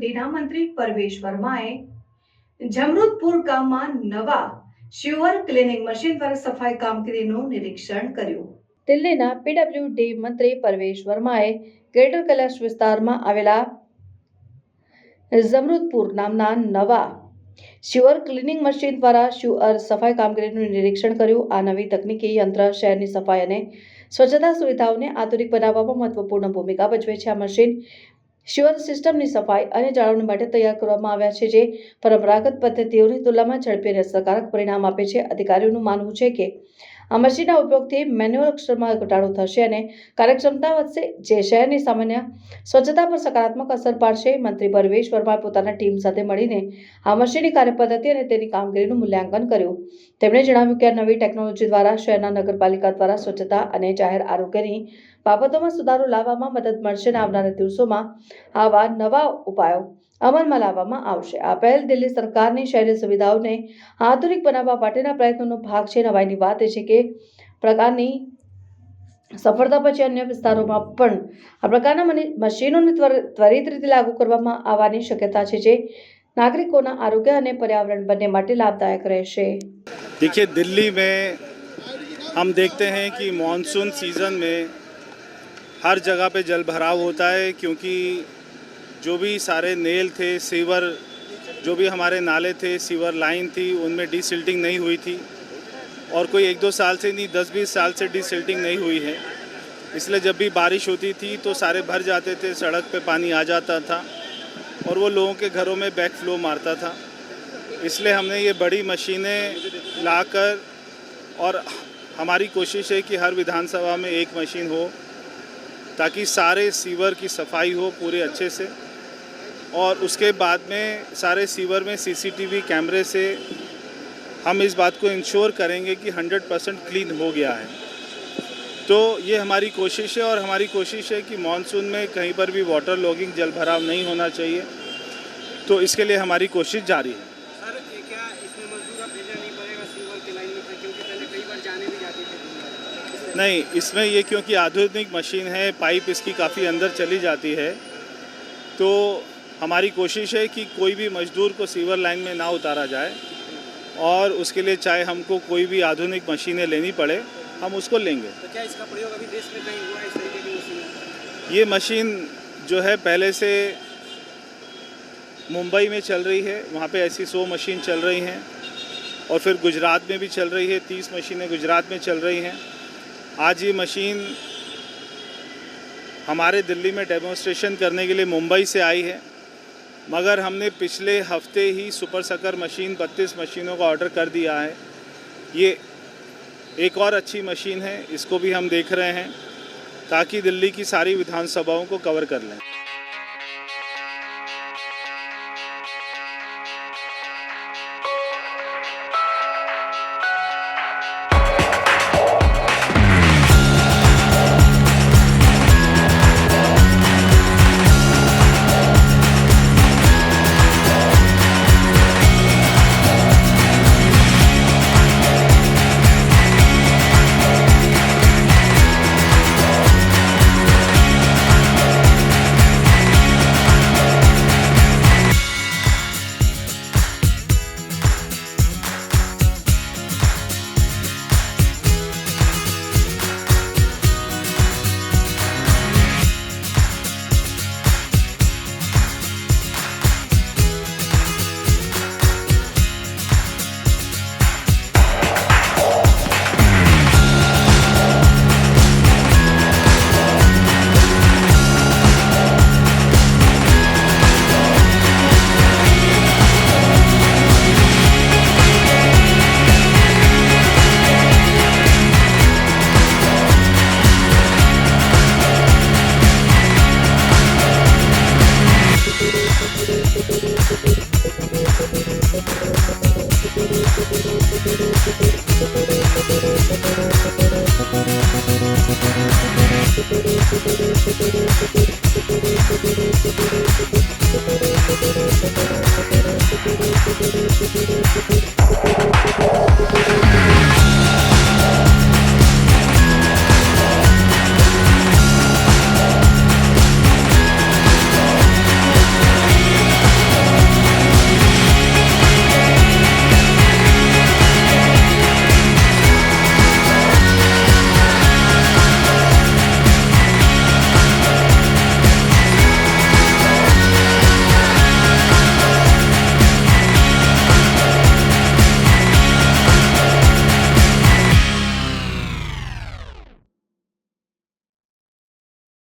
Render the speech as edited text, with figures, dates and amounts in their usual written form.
પીડબ્લ્યુડીના મંત્રી પરવેશ વર્માએ જમરૂદપુર ગામમાં નવા શ્યોર ક્લિનિંગ મશીન દ્વારા સફાઈ કામગીરીનું નિરીક્ષણ કર્યું. દિલ્હીના પીડબ્લ્યુડી મંત્રી પરવેશ વર્માએ ગ્રેટર કૈલાશ વિસ્તારમાં આવેલા જમરૂદપુર નામના નવા શ્યોર ક્લિનિંગ મશીન દ્વારા શ્યોર સફાઈ કામગીરીનું નિરીક્ષણ કર્યું. આ નવી તકનીકી યંત્ર શહેરની સફાઈ અને સ્વચ્છતા સુવિધાઓને આધુનિક બનાવવામાં મહત્વપૂર્ણ ભૂમિકા ભજવે છે. આ મશીન શ્યોર સિસ્ટમની સફાઈ અને જાળવણી માટે તૈયાર કરવામાં આવ્યા છે, જે પરંપરાગત પદ્ધતિઓની તુલનામાં ઝડપી અને અસરકારક પરિણામ આપે છે. અધિકારીઓનું માનવું છે કે આ મશીનના ઉપયોગથી મેન્યુઅલ અક્ષરમાં ઘટાડો થશે અને કાર્યક્ષમતા વધશે, જે શહેરની સામાન્ય સ્વચ્છતા પર સકારાત્મક અસર પાડશે. મંત્રી પરવેશ વર્માએ પોતાના ટીમ સાથે મળીને આ મશીનની કાર્યપદ્ધતિ અને તેની કામગીરીનું મૂલ્યાંકન કર્યું. તેમણે જણાવ્યું કે આ નવી ટેકનોલોજી દ્વારા શહેરના નગરપાલિકા દ્વારા સ્વચ્છતા અને જાહેર આરોગ્યની બાબતોમાં સુધારો લાવવામાં મદદ મળશે અને આવનારા દિવસોમાં આવા નવા ઉપાયો અમલમાં લાવવામાં આવશે. આ પહેલ દિલ્હી સરકારની શહેરી સુવિધાઓને આધુનિક બનાવવા માટેના પ્રયત્નોનો ભાગ છે. નવાઈની વાત એ છે કે પ્રકારની સફળતા પછી અન્ય વિસ્તારોમાં પણ આ પ્રકારના મશીનોને ત્વરિત રીતે લાગુ કરવામાં આવવાની શક્યતા છે, જે નાગરિકોના આરોગ્ય અને पर्यावरण बनने માટે लाभदायक રહેશે. देखिए, दिल्ली में हम देखते हैं कि मॉनसून सीज़न में हर जगह पे जल भराव होता है, क्योंकि जो भी सारे नेल थे, सीवर, जो भी हमारे नाले थे, सीवर लाइन थी, उनमें डिसिल्टिंग नहीं हुई थी और कोई 1-2 साल से नहीं 10-20 साल से डिसिल्टिंग नहीं हुई है. इसलिए जब भी बारिश होती थी तो सारे भर जाते थे, सड़क पे पानी आ जाता था और वो लोगों के घरों में बैक फ्लो मारता था. इसलिए हमने ये बड़ी मशीनें लाकर, और हमारी कोशिश है कि हर विधानसभा में एक मशीन हो, ताकि सारे सीवर की सफाई हो पूरे अच्छे से, और उसके बाद में सारे सीवर में सीसीटीवी कैमरे से हम इस बात को इंश्योर करेंगे कि 100% क्लीन हो गया है. तो ये हमारी कोशिश है, और हमारी कोशिश है कि मानसून में कहीं पर भी वाटर लॉगिंग, जल भराव नहीं होना चाहिए. तो इसके लिए हमारी कोशिश जारी है. सर, क्या इसमें मजदूर अब भेजना नहीं पड़ेगा सीवर की लाइन में, क्योंकि पहले कई बार जाने भी जाते थे? नहीं, इसमें ये क्योंकि आधुनिक मशीन है, पाइप इसकी काफ़ी अंदर चली जाती है, तो हमारी कोशिश है कि कोई भी मजदूर को सीवर लाइन में ना उतारा जाए, और उसके लिए चाहे हमको कोई भी आधुनिक मशीनें लेनी पड़े, हम उसको लेंगे. तो क्या इसका प्रयोग अभी देश में कहीं हुआ है इस तरीके की मशीन? ये मशीन जो है पहले से मुंबई में चल रही है, वहाँ पे ऐसी 100 मशीन चल रही हैं, और फिर गुजरात में भी चल रही है, 30 मशीनें गुजरात में चल रही हैं. आज ये मशीन हमारे दिल्ली में डेमोन्स्ट्रेशन करने के लिए मुंबई से आई है, मगर हमने पिछले हफ्ते ही सुपर सकर मशीन 32 मशीनों का ऑर्डर कर दिया है. ये एक और अच्छी मशीन है, इसको भी हम देख रहे हैं, ताकि दिल्ली की सारी विधानसभाओं को कवर कर लें. Thank you.